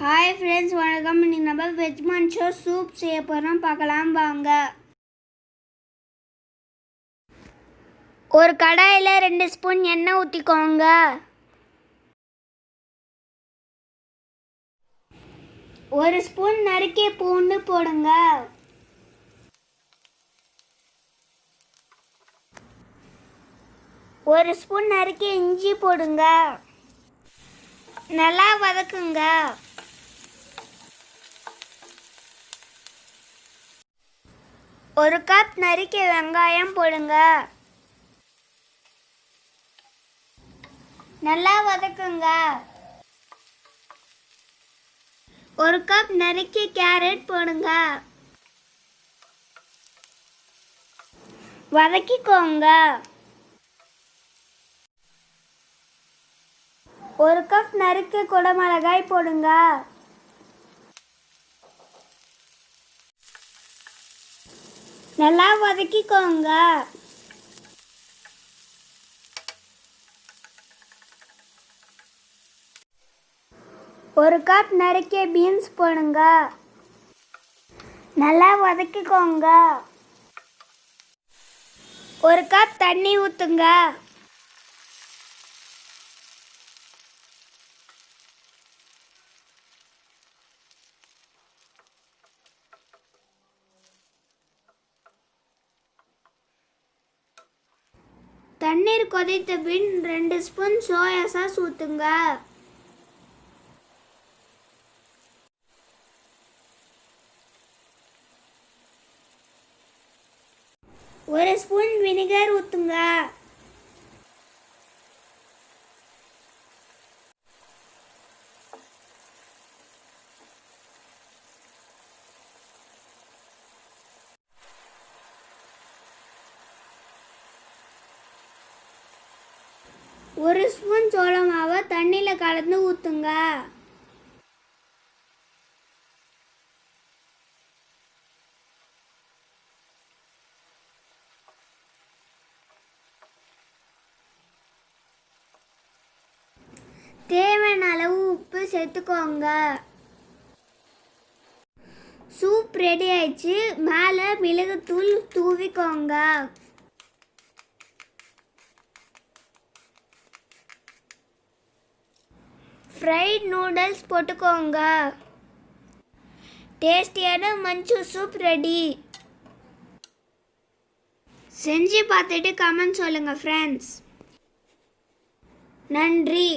Hi friends, வணக்கம். இன்னைக்கு நம்ம வெஜ் மன்ச்சோ சூப் செய்ய போகிறோம். பார்க்கலாம் வாங்க. ஒரு கடாயில் 2 ஸ்பூன் எண்ணெய் ஊற்றிக்கோங்க. ஒரு ஸ்பூன் நறுக்கிய பூண்டு போடுங்க. ஒரு ஸ்பூன் நறுக்கிய இஞ்சி போடுங்க. நல்லா வதக்குங்க. ஒரு கப் நறுக்கிய வெங்காயம் போடுங்க. நல்லா வதக்குங்க. ஒரு கப் நறுக்கிய கேரட் போடுங்க. வதக்கிக்கோங்க. ஒரு கப் நறுக்கிய குடமிளகாய் போடுங்க. நல்லா வதக்கிக்கோங்க. ஒரு கப் நறுக்கிய பீன்ஸ் போடுங்க. நல்லா வதக்கிக்கோங்க. ஒரு கப் தண்ணி ஊற்றுங்க. தண்ணீர் கொதித்த பின் 2 ஸ்பூன் சோயா சாஸ் ஊற்றுங்க. ஒரு ஸ்பூன் வினிகர் ஊற்றுங்க. ஒரு ஸ்பூன் சோள மாவை தண்ணியில் கலந்து ஊற்றுங்க. தேவையான அளவு உப்பு சேர்த்துக்கோங்க. சூப் ரெடி ஆயிடுச்சு. மேலே மிளகுத்தூள் தூவிக்கோங்க. ஃப்ரைட் நூடுல்ஸ் போட்டுக்கோங்க. டேஸ்டியான மன்ச்சோ சூப் ரெடி. செஞ்சு பார்த்துட்டு கமெண்ட் சொல்லுங்கள் ஃப்ரெண்ட்ஸ். நன்றி.